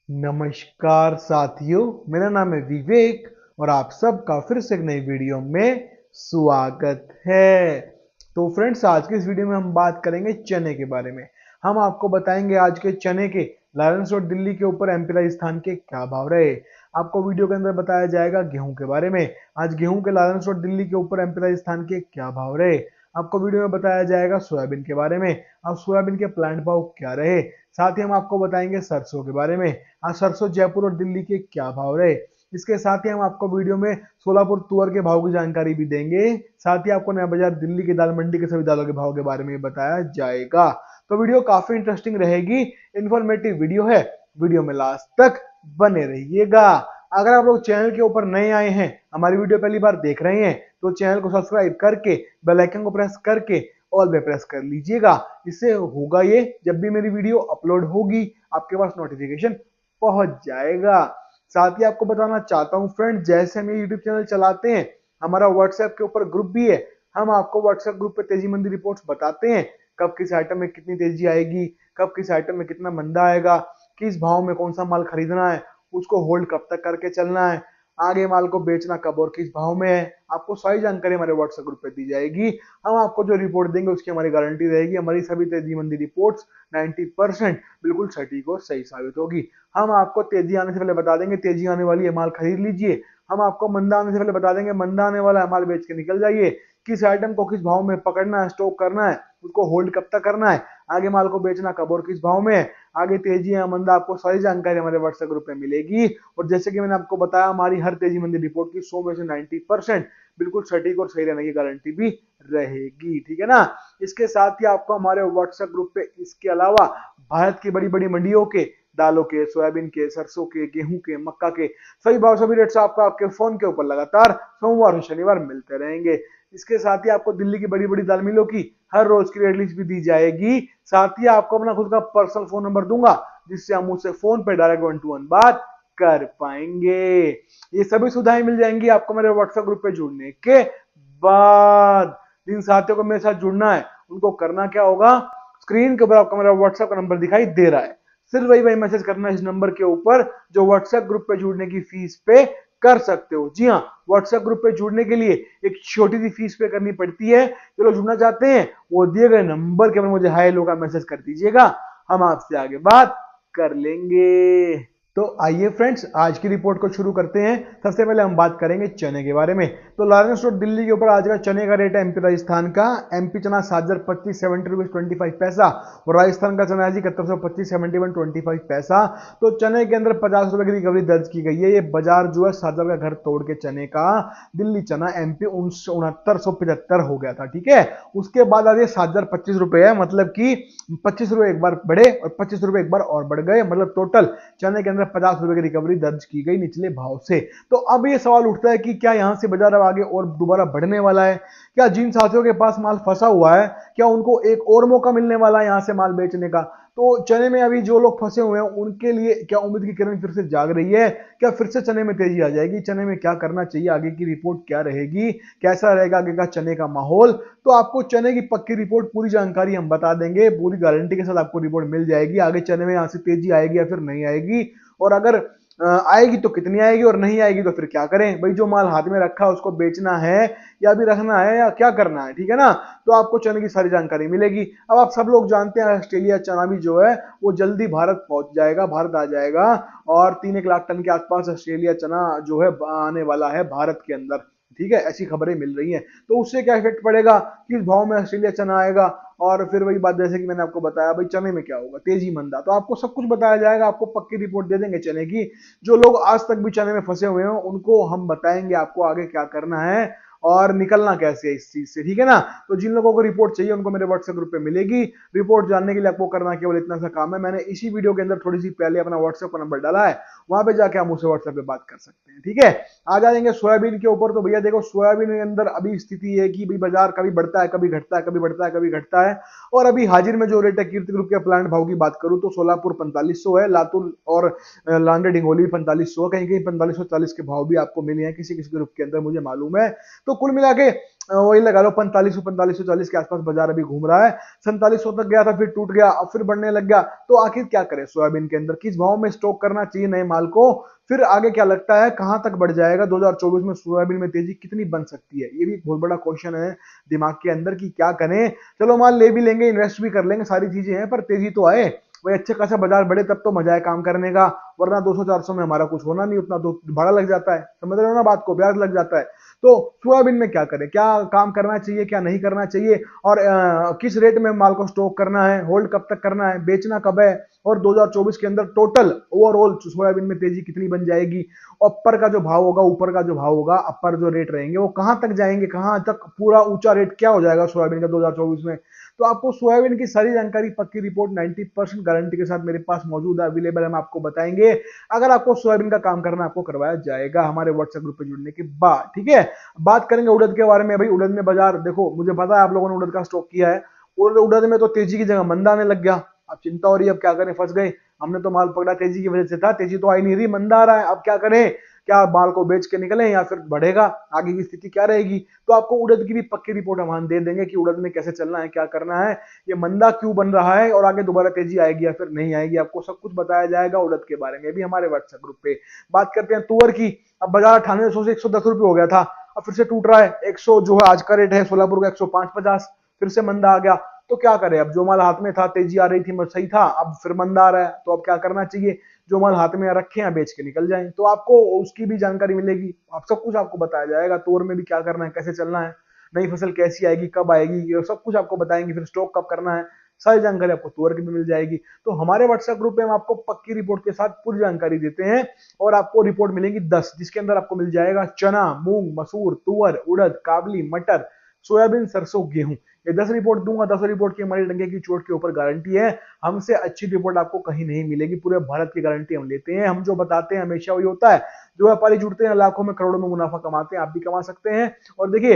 नमस्कार साथियों, मेरा नाम है विवेक और आप सबका फिर से एक नई वीडियो में स्वागत है। तो फ्रेंड्स, आज के इस वीडियो में हम बात करेंगे चने के बारे में। हम आपको बताएंगे आज के चने के लायंस रोड दिल्ली के ऊपर एमपी राजस्थान के क्या भाव रहे। आपको वीडियो के अंदर बताया जाएगा गेहूं के बारे में। आज गेहूं के लायंस रोड दिल्ली के ऊपर एमपी राजस्थान के क्या भाव रहे। आपको वीडियो में बताया जाएगा सोयाबीन के बारे में। अब सोयाबीन के प्लांट भाव क्या रहे। साथ ही हम आपको बताएंगे सरसों के बारे में। आज सरसों जयपुर और दिल्ली के क्या भाव रहे। इसके साथ ही हम आपको वीडियो में सोलापुर तुअर के भाव की जानकारी भी देंगे। साथ ही आपको नया बाजार दिल्ली की दाल मंडी के सभी दालों के भाव के बारे में बताया जाएगा। तो वीडियो काफी इंटरेस्टिंग रहेगी, इंफॉर्मेटिव वीडियो है। वीडियो में लास्ट तक बने रहिएगा। अगर आप लोग चैनल के ऊपर नए आए हैं, हमारी वीडियो पहली बार देख रहे हैं, तो चैनल को सब्सक्राइब करके बेल आइकन को प्रेस करके ऑल पे प्रेस कर लीजिएगा। इससे होगा ये, जब भी मेरी वीडियो अपलोड होगी आपके पास नोटिफिकेशन पहुंच जाएगा। साथ ही आपको बताना चाहता हूं फ्रेंड, जैसे हम ये यूट्यूब चैनल चलाते हैं, हमारा व्हाट्सएप के ऊपर ग्रुप भी है। हम आपको व्हाट्सएप ग्रुप पे तेजी मंदी रिपोर्ट्स बताते हैं, कब किस आइटम में कितनी तेजी आएगी, कब किस आइटम में कितना मंदा आएगा, किस भाव में कौन सा माल खरीदना है, उसको होल्ड कब तक करके चलना है, आगे माल को बेचना कब और किस भाव में है। आपको सारी जानकारी हमारे व्हाट्सएप ग्रुप पे दी जाएगी। हम आपको जो रिपोर्ट देंगे उसकी हमारी गारंटी रहेगी। हमारी सभी तेजी मंदी रिपोर्ट्स 90% बिल्कुल सटीक और सही साबित होगी। हम आपको तेजी आने से पहले बता देंगे तेजी आने वाली है, माल खरीद लीजिए। हम आपको मंदा आने से पहले बता देंगे मंदा आने वाला है, माल बेच के निकल जाइए। किस आइटम को किस भाव में पकड़ना है, स्टॉक करना है, उसको होल्ड कब तक करना है, आगे माल को बेचना कब और किस भाव में है, आगे तेजी या मंदा, आपको सारी जानकारी हमारे व्हाट्सएप ग्रुप में मिलेगी। और जैसे कि मैंने आपको बताया, हमारी हर तेजी मंदी रिपोर्ट की 100 में से 90% बिल्कुल सटीक और सही रहने की गारंटी भी रहेगी। ठीक है ना। इसके साथ ही आपको हमारे व्हाट्सएप ग्रुप पे इसके अलावा भारत की बड़ी बड़ी मंडियों के दालों के, सोयाबीन के, सरसों के, गेहूं के, मक्का के सभी भाव सभी रेट्स आपको आपके फोन के ऊपर लगातार सोमवार और शनिवार मिलते रहेंगे। इसके साथ ही आपको दिल्ली की बड़ी बड़ी दाल मिलों की हर रोज की रेट लिस्ट भी दी जाएगी। साथ ही आपको अपना खुद का पर्सनल फोन नंबर दूंगा, जिससे हम उससे फोन पे डायरेक्ट 1-to-1 बात कर पाएंगे। ये सभी सुविधाएं मिल जाएंगी आपको मेरे व्हाट्सएप ग्रुप पे जुड़ने के बाद। जिन साथियों को मेरे साथ जुड़ना है उनको करना क्या होगा, स्क्रीन के ऊपर आपको मेरा व्हाट्सएप का नंबर दिखाई दे रहा है, सिर्फ वही मैसेज करना है इस नंबर के ऊपर, जो व्हाट्सएप ग्रुप पे जुड़ने की फीस पे कर सकते हो। जी हाँ, व्हाट्सएप ग्रुप पे जुड़ने के लिए एक छोटी सी फीस पे करनी पड़ती है। जो लोग जुड़ना चाहते हैं वो दिए गए नंबर के ऊपर मुझे हाय हेलो का मैसेज कर दीजिएगा, हम आपसे आगे बात कर लेंगे। तो आइए फ्रेंड्स, आज की रिपोर्ट को शुरू करते हैं। सबसे पहले हम बात करेंगे चने के बारे में। तो लारेंस रोड दिल्ली के ऊपर आज का चने का रेट है एमपी राजस्थान का। एमपी चना 7,025 ₹70.25 और राजस्थान का चना है जी 7125 71.25 पैसा। तो चने के अंदर 50 रुपए की रिकवरी दर्ज की गई है। ये बाजार जो है 7,000 का घर तोड़ के चने का दिल्ली चना एमपी 6975 हो गया था। ठीक है, उसके बाद आज ये 7,025 रुपए है, मतलब कि 25 रुपए एक बार बढ़े और 25 रुपए एक बार और बढ़ गए, मतलब टोटल चने के अंदर 50 रुपए की रिकवरी दर्ज की गई निचले भाव से। तो अब ये सवाल उठता है कि क्या यहां से बाजार अब आगे और दोबारा बढ़ने वाला है? क्या जिन साथियों के पास माल फंसा हुआ है, क्या उनको एक और मौका मिलने वाला है यहां से माल बेचने का? तो चने में अभी जो लोग फंसे हुए हैं उनके लिए क्या उम्मीद की किरण फिर से जाग रही है? क्या फिर से चने में तेजी आ जाएगी? चने में क्या करना चाहिए? आगे की रिपोर्ट क्या रहेगी? कैसा रहेगा आगे का चने का माहौल? तो आपको चने की पक्की रिपोर्ट, पूरी जानकारी हम बता देंगे, पूरी गारंटी के साथ आपको रिपोर्ट मिल जाएगी। आगे चने में यहां से तेजी आएगी या फिर नहीं आएगी, और अगर आएगी तो कितनी आएगी, और नहीं आएगी तो फिर क्या करें। भाई, जो माल हाथ में रखा है उसको बेचना है या भी रखना है या क्या करना है? ठीक है ना। तो आपको चने की सारी जानकारी मिलेगी। अब आप सब लोग जानते हैं ऑस्ट्रेलिया चना भी जो है वो जल्दी भारत पहुंच जाएगा, भारत आ जाएगा, और 3-1 लाख टन के आसपास ऑस्ट्रेलिया चना जो है आने वाला है भारत के अंदर। ठीक है, ऐसी खबरें मिल रही हैं। तो उससे क्या इफेक्ट पड़ेगा, किस भाव में ऑस्ट्रेलिया चना आएगा, और फिर वही बात जैसे कि मैंने आपको बताया, भाई चने में क्या होगा, तेजी मंदा, तो आपको सब कुछ बताया जाएगा। आपको पक्की रिपोर्ट दे देंगे चने की। जो लोग आज तक भी चने में फंसे हुए हैं उनको हम बताएंगे आपको आगे क्या करना है और निकलना कैसे है इस चीज से। ठीक है ना। तो जिन लोगों को रिपोर्ट चाहिए उनको मेरे व्हाट्सएप ग्रुप पे मिलेगी। रिपोर्ट जानने के लिए आपको करना केवल इतना सा काम है, मैंने इसी वीडियो के अंदर थोड़ी सी पहले अपना व्हाट्सएप का नंबर डाला है, वहां पे जाके हम उससे व्हाट्सएप पे बात कर सकते हैं। ठीक है। आ जाएंगे सोयाबीन के ऊपर। तो भैया देखो, सोयाबीन के अंदर अभी स्थिति है कि भाई बाजार कभी बढ़ता है कभी घटता है, कभी बढ़ता है कभी घटता है। और अभी हाजिर में जो रेट है, कीर्ति ग्रुप के प्लांट भाव की बात करूं तो सोलापुर 4500 है, लातूर और लांडे डिंगोली 4500, कहीं कहीं 4540 के भाव भी आपको मिले हैं किसी किसी ग्रुप के अंदर, मुझे मालूम है। तो कुल मिला के वही लगा लो 4540 के आसपास बाजार अभी घूम रहा है। 4700 तक गया था, फिर टूट गया, अब फिर बढ़ने लग गया। तो आखिर क्या करें सोयाबीन के अंदर, किस भाव में स्टॉक करना चाहिए नए माल को, फिर आगे क्या लगता है कहां तक बढ़ जाएगा 2024 में, सोयाबीन में तेजी कितनी बन सकती है, ये भी बहुत बड़ा क्वेश्चन है दिमाग के अंदर कि क्या करें। चलो माल ले भी लेंगे, इन्वेस्ट भी कर लेंगे, सारी चीजें हैं, पर तेजी तो आए, वही अच्छे खासा बाजार बढ़े तब तो मजा है काम करने का। वरना 200-400 में हमारा कुछ होना नहीं, उतना तो भाड़ा लग जाता है, समझ रहे हो ना बात को, ब्याज लग जाता है। तो सोयाबीन में क्या करें, क्या काम करना चाहिए, क्या नहीं करना चाहिए, और किस रेट में माल को स्टॉक करना है, होल्ड कब तक करना है, बेचना कब है, और 2024 के अंदर टोटल ओवरऑल सोयाबीन में तेजी कितनी बन जाएगी, अपर का जो भाव होगा, ऊपर का जो भाव होगा, अपर जो रेट रहेंगे वो कहां तक जाएंगे, कहां तक पूरा ऊंचा रेट क्या हो जाएगा सोयाबीन का 2024 में। तो आपको सोयाबीन की सारी जानकारी, पक्की रिपोर्ट 90% गारंटी के साथ मेरे पास मौजूद है, अवेलेबल, हम आपको बताएंगे। अगर आपको सोयाबीन का काम करना, आपको करवाया जाएगा हमारे व्हाट्सएप ग्रुप पे जुड़ने के बाद, ठीक है। बात करेंगे उड़द के बारे में। भाई उड़द में बाजार देखो, मुझे पता है आप लोगों ने उड़द का स्टॉक किया है, उड़द में तो तेजी की जगह मंदा आने लग गया। अब चिंता हो रही है, अब क्या करें, फंस गए। हमने तो माल पकड़ा तेजी की वजह से था, तेजी तो आई नहीं रही, मंदा आ रहा है, अब क्या करें, क्या माल को बेच के निकले या फिर बढ़ेगा, आगे की स्थिति क्या रहेगी। तो आपको उड़द की भी पक्की रिपोर्ट हम दे देंगे कि उड़द में कैसे चलना है, क्या करना है, ये मंदा क्यों बन रहा है, और आगे दोबारा तेजी आएगी या फिर नहीं आएगी, आपको सब कुछ बताया जाएगा उड़द के बारे में भी हमारे व्हाट्सएप ग्रुप पे। बात करते हैं तुअर की। अब बाजार 9800 से 110 रुपये हो गया था, अब फिर से टूट रहा है। 100 जो है आज का रेट है सोलापुर का 105.50, फिर से मंदा आ गया। तो क्या करें, अब जो माल हाथ में था, तेजी आ रही थी, सही था, अब फिर मंदा आ रहा है, तो अब क्या करना चाहिए, जो माल हाथ में रखे हैं बेच के निकल जाएं। तो आपको उसकी भी जानकारी मिलेगी, आप सब कुछ आपको बताया जाएगा, तोर में भी क्या करना है, कैसे चलना है, नई फसल कैसी आएगी, कब आएगी, ये सब कुछ आपको बताएंगे, फिर स्टॉक कब करना है, सारी जानकारी आपको तुअर की भी मिल जाएगी। तो हमारे व्हाट्सएप ग्रुप पे हम आपको पक्की रिपोर्ट के साथ पूरी जानकारी देते हैं, और आपको रिपोर्ट मिलेगी 10, जिसके अंदर आपको मिल जाएगा चना, मूंग, मसूर, तुअर, उड़द, काबली, मटर, सोयाबीन, सरसों, गेहूं, ये 10 रिपोर्ट दूंगा। 10 रिपोर्ट की हमारी डंके की चोट के ऊपर गारंटी है, हमसे अच्छी रिपोर्ट आपको कहीं नहीं मिलेगी, पूरे भारत की गारंटी हम लेते हैं। हम जो बताते हैं हमेशा वही होता है, जो व्यापारी जुड़ते हैं लाखों में करोड़ों में मुनाफा कमाते हैं, आप भी कमा सकते हैं। और देखिए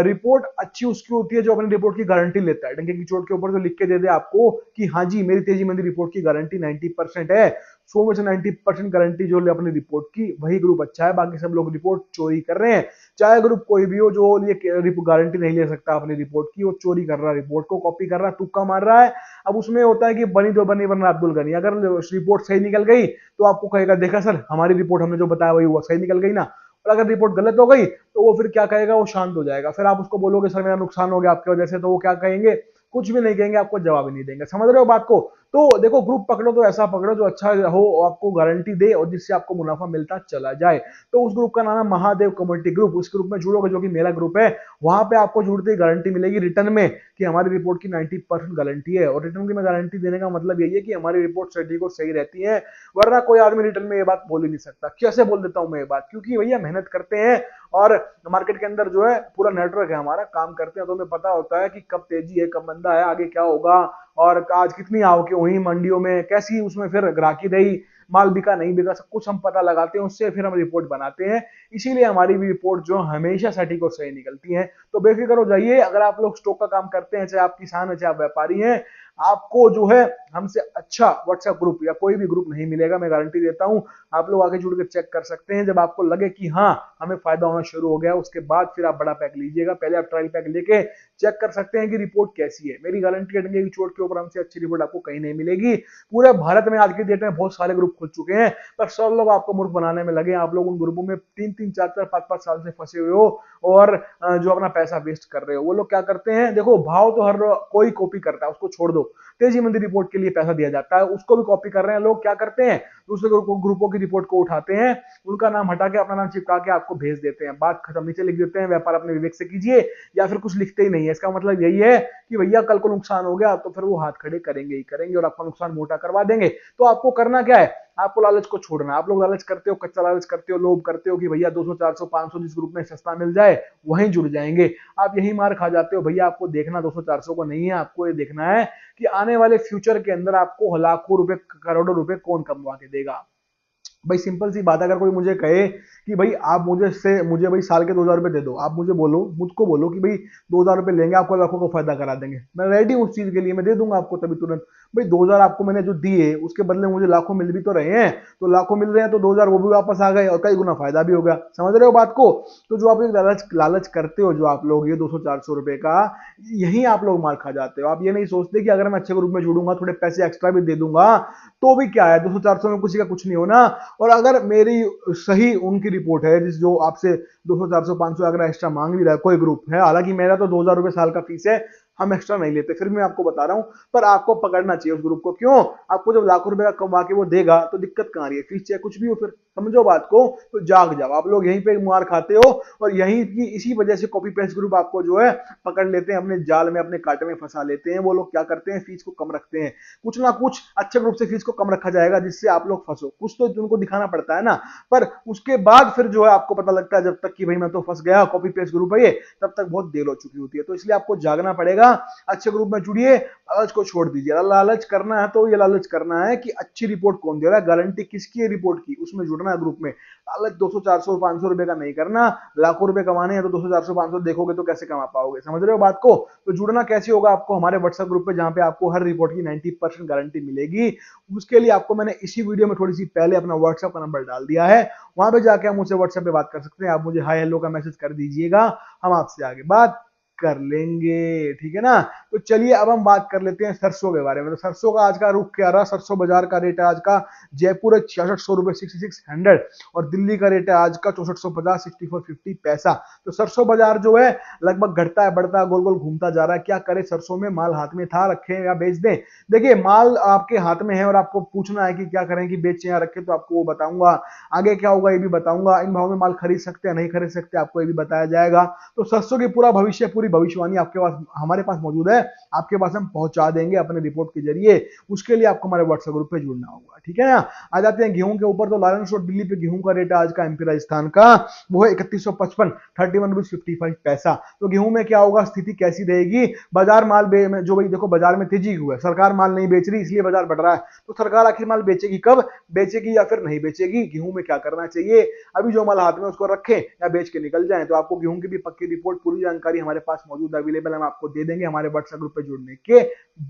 रिपोर्ट अच्छी उसकी होती है जो अपनी रिपोर्ट की गारंटी लेता है, डंके की चोट के ऊपर जो लिख के दे दे आपको कि हाँ जी मेरी तेजी मंदी रिपोर्ट की गारंटी 90% है, 100 में से 90% गारंटी जो ले अपनी रिपोर्ट की, वही ग्रुप अच्छा है। बाकी सब लोग रिपोर्ट चोरी कर रहे हैं, चाहे ग्रुप कोई भी हो, जो ये गारंटी नहीं ले सकता अपनी रिपोर्ट की, वो चोरी कर रहा है, रिपोर्ट को कॉपी कर रहा है, तुक्का मार रहा है। अब उसमें होता है कि बनी तो बनी वरना अब्दुल गनी, अगर रिपोर्ट सही निकल गई तो आपको कहेगा देखा सर हमारी रिपोर्ट हमने जो बताया वही हुआ, सही निकल गई ना। और अगर रिपोर्ट गलत हो गई तो वो फिर क्या कहेगा, वो शांत हो जाएगा, फिर आप उसको बोलोगे सर मेरा नुकसान हो गया आपकी वजह से, तो वो क्या कहेंगे, कुछ भी नहीं कहेंगे, आपको जवाब ही नहीं देंगे। समझ रहे हो बात को। तो देखो ग्रुप पकड़ो तो ऐसा पकड़ो जो अच्छा हो, आपको गारंटी दे और जिससे आपको मुनाफा मिलता चला जाए। तो उस ग्रुप का नाम है महादेव कम्युनिटी ग्रुप, उस ग्रुप में जुड़ोगे जो कि मेरा ग्रुप है, वहां पे आपको जुड़ते ही गारंटी मिलेगी रिटर्न में कि हमारी रिपोर्ट की 90% गारंटी है। और रिटर्न की में गारंटी देने का मतलब यही है कि हमारी रिपोर्ट सटीक और सही रहती है, वरना कोई आदमी रिटर्न में ये बात बोल ही नहीं सकता। कैसे बोल देता हूं मैं ये बात, क्योंकि भैया मेहनत करते हैं और मार्केट के अंदर जो है पूरा नेटवर्क है हमारा, काम करते हैं तो हमें पता होता है कि कब तेजी है, कब मंदा है, आगे क्या होगा, और आज कितनी आवक हुई मंडियों में, कैसी उसमें फिर ग्राहकी रही, माल बिका नहीं बिका, सब कुछ हम पता लगाते हैं, उससे फिर हम रिपोर्ट बनाते हैं। इसीलिए हमारी भी रिपोर्ट जो हमेशा सटीक और सही निकलती है। तो बेफिक्र हो जाइए, अगर आप लोग स्टॉक का काम करते हैं, चाहे आप किसान है चाहे आप व्यापारी हैं, आपको जो है हमसे अच्छा व्हाट्सएप ग्रुप या कोई भी ग्रुप नहीं मिलेगा, मैं गारंटी देता हूं। आप लोग आगे जुड़ के चेक कर सकते हैं, जब आपको लगे कि हाँ हमें फायदा होना शुरू हो गया, उसके बाद फिर आप बड़ा पैक लीजिएगा। पहले आप ट्रायल पैक लेके चेक कर सकते हैं कि रिपोर्ट कैसी है। मेरी गारंटी है की चोट के ऊपर हमसे अच्छी रिपोर्ट आपको कहीं नहीं मिलेगी। पूरे भारत में आज की डेट में बहुत सारे ग्रुप खुल चुके हैं, पर सब लोग आपको मूर्ख बनाने में लगे। आप लोग उन ग्रुपों में 3-3, 4-4, 5-5 साल से फंसे हुए हो और जो अपना पैसा वेस्ट कर रहे हो। वो लोग क्या करते हैं, देखो भाव तो हर कोई कॉपी करता है, उसको छोड़ दो। तेजी मंदी रिपोर्ट के लिए पैसा दिया जाता है, उसको भी कॉपी कर रहे हैं लोग। क्या करते हैं, दूसरे ग्रुपों की रिपोर्ट को उठाते हैं, उनका नाम हटा के अपना नाम चिपका के आपको भेज देते हैं, बात खत्म, नीचे लिख देते हैं व्यापार अपने विवेक से कीजिए, या फिर कुछ लिखते ही नहीं है। इसका मतलब यही है कि भैया कल को नुकसान हो गया तो फिर वो हाथ खड़े करेंगे ही करेंगे और आपका नुकसान मोटा करवा देंगे। तो आपको करना क्या है, आपको लालच को छोड़ना है। आप लोग लालच करते हो, कच्चा लालच करते हो, लोभ करते हो कि भैया 200, 400, 500 जिस ग्रुप में सस्ता मिल जाए वहीं जुड़ जाएंगे। आप यही मार खा जाते हो। भैया आपको देखना 200, 400 को नहीं है, आपको ये देखना है कि आने वाले फ्यूचर के अंदर आपको लाखों रुपए, करोड़ों रुपए कौन कमवा के देगा। भाई सिंपल सी बात है, अगर कोई मुझे कहे कि भाई आप मुझे भाई साल के 2000 रुपए दे दो, आप मुझको बोलो कि भाई 2000 रुपए लेंगे, आपको लाखों का फायदा करा देंगे, मैं रेडी हूँ उस चीज के लिए, मैं दे दूंगा आपको तभी तुरंत। भाई 2000 आपको मैंने जो दिए उसके बदले मुझे लाखों मिल भी तो रहे हैं, तो लाखों मिल रहे हैं तो 2000 वो भी वापस आ गए और कई गुना फायदा भी हो गया। समझ रहे हो बात को? तो जो आप एक लालच लालच करते हो, जो आप लोग ये 200-400 रुपए का, यही आप लोग मार खा जाते हो। आप ये नहीं सोचते कि अगर मैं अच्छे ग्रुप में जुड़ूंगा, थोड़े पैसे एक्स्ट्रा भी दे दूंगा तो भी क्या है, 200-400 में किसी का कुछ नहीं होना। और अगर मेरी सही उनकी रिपोर्ट है जिस जो आपसे 200-400-500 अगर एक्स्ट्रा मांग भी रहा है कोई ग्रुप है, हालांकि मेरा तो 2000 रुपए साल का फीस है, हम एक्स्ट्रा नहीं लेते, फिर मैं आपको बता रहा हूं, पर आपको पकड़ना चाहिए उस ग्रुप को। क्यों? आपको जब लाखों रुपए का कमा के वो देगा तो दिक्कत कहां रही है, फीस चाहे कुछ भी हो, फिर समझो बात को। तो जाग जाओ, आप लोग यहीं पे मार खाते हो और यहीं की इसी वजह से कॉपी पेस्ट ग्रुप आपको जो है पकड़ लेते हैं, अपने जाल में अपने कांटे में फंसा लेते हैं। वो लोग क्या करते हैं, फीस को कम रखते हैं, कुछ ना कुछ अच्छे ग्रुप से फीस को कम रखा जाएगा जिससे आप लोग फंसो, कुछ तो उनको दिखाना पड़ता है ना। पर उसके बाद फिर जो है आपको पता लगता है जब तक कि भाई मैं तो फंस गया, कॉपी पेस्ट ग्रुप है ये, तब तक बहुत देर हो चुकी होती है। तो इसलिए आपको जागना पड़ेगा, अच्छे ग्रुप में जुड़िए, लालच को छोड़ दीजिए। लालच करना है तो ये लालच करना है कि अच्छी रिपोर्ट कौन दे रहा है, गारंटी किसकी है रिपोर्ट की, उसमें जुड़ना है ग्रुप में। लालच 200-400-500 रुपए का नहीं करना। लाखों रुपए कमाने हैं तो 200-400-500 देखोगे तो कैसे कमा पाओगे? समझ रहे हो बात को? तो जुड़ना कैसे होगा आपको? हमारे व्हाट्सएप ग्रुप पे, जहां पे आपको हर रिपोर्ट की 90% गारंटी मिलेगी। उसके लिए आपको मैंने इसी वीडियो में थोड़ी सी पहले अपना व्हाट्सएप का नंबर डाल दिया है, वहां पे जाके हम मुझसे व्हाट्सएप पे बात कर सकते हैं। आप मुझे हाय हेलो का मैसेज कर दीजिएगा, हम आपसे आगे बात कर लेंगे, ठीक है ना। तो चलिए अब हम बात कर लेते हैं सरसों के बारे में। तो सरसों का आज का रुख क्या रहा? सरसों बाजार का रेट है आज का, जयपुर है 6600 रुपए 6600, और दिल्ली का रेट है आज का 6450 6450 पैसा। तो सरसों बाजार जो है लगभग घटता है बढ़ता है, गोल गोल घूमता जा रहा है। क्या करे सरसों में? माल हाथ में था, रखें या बेच दें? देखिए माल आपके हाथ में है और आपको पूछना है कि क्या करें, कि बेचें या रखें, तो आपको वो बताऊंगा। आगे क्या होगा ये भी बताऊंगा। इन भाव में माल खरीद सकते हैं नहीं खरीद सकते, आपको ये भी बताया जाएगा। तो सरसों की पूरा भविष्य, पूरी भविष्यवाणी आपके पास, हमारे पास मौजूद है, आपके पास हम पहुंचा देंगे अपने रिपोर्ट के जरिए। उसके लिए आपको हमारे व्हाट्सएप ग्रुप पे जुड़ना होगा, ठीक है ना। आ जाते हैं गेहूं के ऊपर। तो लालन रोड दिल्ली पे गेहूं का रेट है आज का एमपी राजस्थान का, वो है 3155 31 पैसा। तो गेहूं में क्या होगा, स्थिति कैसी रहेगी? बाजार माल जो भाई देखो बाजार में तेजी हुआ है, सरकार माल नहीं बेच रही इसलिए बाजार बढ़ रहा है। तो सरकार आखिर माल बेचेगी कब? बेचेगी या फिर नहीं बेचेगी? गेहूं में क्या करना चाहिए? अभी जो माल हाथ में उसको रखें या बेच के निकल जाए। तो आपको गेहूं की भी पक्की रिपोर्ट, पूरी जानकारी हमारे पास मौजूद है, अवेलेबल, हम आपको दे देंगे हमारे व्हाट्सएप ग्रुप पे जुड़ने के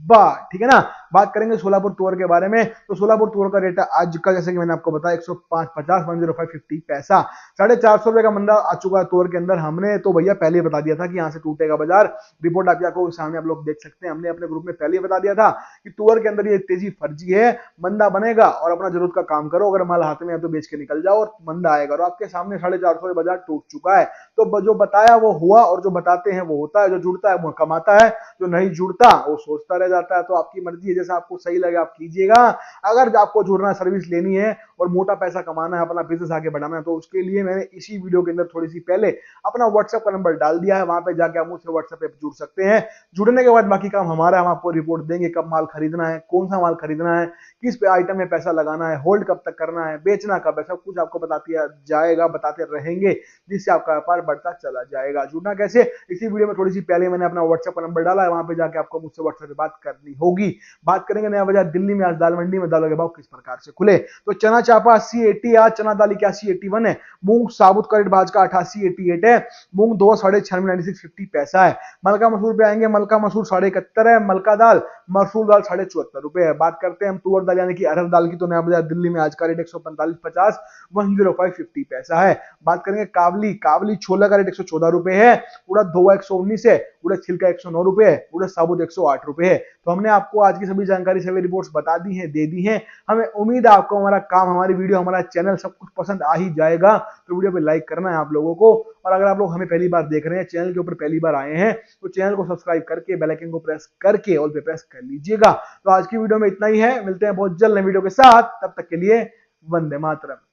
बाद, ठीक है ना। बात करेंगे सोलापुर तुअर के बारे में। तो सोलापुर तुअर का रेट आज का, जैसे कि मैंने आपको बताया, 105.50 105.50 पैसा। 450 रुपए का मंदा आ चुका है तुअर के अंदर। हमने तो भैया पहले बता दिया था कि यहाँ से टूटेगा बाजार, रिपोर्ट आपको सामने आप लोग देख सकते हैं। हमने अपने ग्रुप में पहले बता दिया था कि तुअर के अंदर ये तेजी फर्जी है, मंदा बनेगा और अपना जरूरत का काम करो। अगर माल हाथ में है तो बेच के निकल जाओ और मंदा आएगा। और आपके सामने 450 बाजार टूट चुका है। तो जो बताया वो हुआ और जो बताते हैं वो होता है। जो जुड़ता है वो कमाता है, जो नहीं जुड़ता वो सोचता रह जाता है। तो आपकी मर्जी है, जैसा आपको सही लगे आप कीजिएगा। अगर आपको जुड़ना, सर्विस लेनी है और मोटा पैसा कमाना है, अपना बिजनेस आगे बढ़ाना है, तो उसके लिए मैंने इसी वीडियो के अंदर थोड़ी सी पहले अपना व्हाट्सएप का नंबर डाल दिया है। वहां पे जाके आप मुझसे व्हाट्सएप पे जुड़ सकते हैं। जुड़ने के बाद बाकी काम हमारा, हम आपको रिपोर्ट देंगे कब माल खरीदना है, कौन सा माल खरीदना है, किस पे आइटम में पैसा लगाना है, होल्ड कब तक करना है, बेचना कब है, सब कुछ आपको बताते जाएगा, बताते रहेंगे, जिससे आपका व्यापार बढ़ता चला जाएगा। जुड़ना कैसे? इसी वीडियो में थोड़ी सी पहले मैंने अपना व्हाट्सएप का नंबर डाला है, वहां पे जाके आपको मुझसे व्हाट्सएप पे बात करनी होगी। बात करेंगे नया बाजार दिल्ली में। आज दाल मंडी में दालों के भाव किस प्रकार से खुले। तो चना चापा 80-80, आज चना दाल 81-81 है। मूंग साबुत का रेट आज का 88-88 है। मूंग 2 96-96 पैसा है। मलका मसूर पे आएंगे। मलका मसूर 71.5 है। मलका दाल, मसूर दाल 74.5 रुपए है। बात करते हैं हम तुअर दाल यानी कि अरहर दाल की। तो नया बाजार दिल्ली में आज का रेट 145.50 105.50 पैसा है। बात करेंगे काबली। काबली छोला का रेट 114 रुपए है। उड़द धोआ 119 है। उड़द छिलका 109 रुपए है। उड़द साबुत 108 रुपए है। तो हमने आपको आज की सभी जानकारी, सभी रिपोर्ट्स बता दी हैं, दे दी हैं। हमें उम्मीद है आपको हमारा काम, हमारी वीडियो, हमारा चैनल सब कुछ पसंद आ ही जाएगा। तो वीडियो पे लाइक करना है आप लोगों को। और अगर आप लोग हमें पहली बार देख रहे हैं, चैनल के ऊपर पहली बार आए हैं, तो चैनल को सब्सक्राइब करके बेल आइकन को प्रेस करके ऑल पे प्रेस कर लीजिएगा। तो आज की वीडियो में इतना ही है। मिलते हैं बहुत जल्द नई वीडियो के साथ। तब तक के लिए वंदे मातरम।